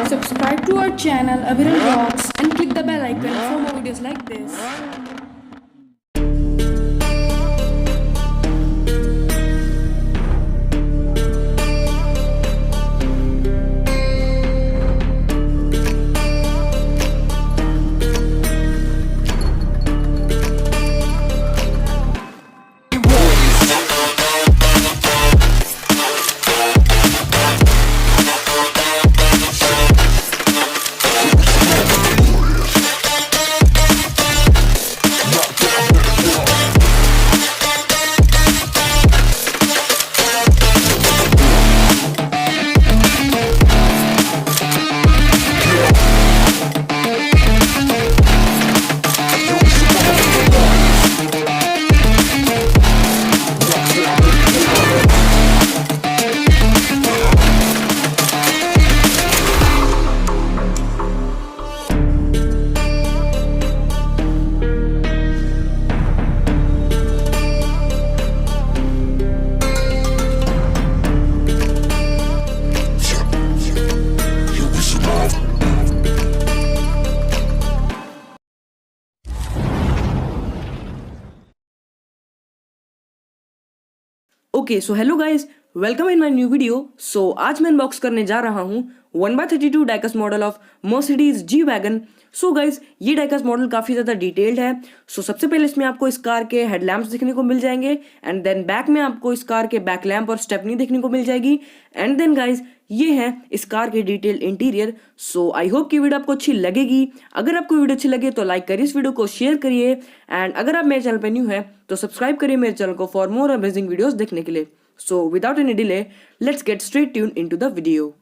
Subscribe to our channel Aviral ROCKZ and click the bell icon for more videos like this. Okay so hello guys, welcome in my new video. So आज मैं unbox करने जा रहा हूँ 1/32 diecast model of Mercedes G wagon. So guys, ये diecast model काफ़ी ज़्यादा detailed है। सो सबसे पहले इसमें आपको इस कार के हेडलैम्प्स देखने को मिल जाएंगे, एंड देन बैक में आपको इस कार के बैक लैम्प और स्टेपनी देखने को मिल जाएगी। एंड देन गाइज, ये है इस कार के detail interior. So I hope कि वीडियो आपको अच्छी लगेगी। अगर आपको वीडियो अच्छी लगे तो लाइक करिए, इस वीडियो को शेयर करिए, एंड अगर आप मेरे चैनल पर न्यू है तो सब्सक्राइब करिए मेरे चैनल को फॉर मोर अमेजिंग वीडियोस देखने के लिए। So without any delay, let's get straight tune into the video.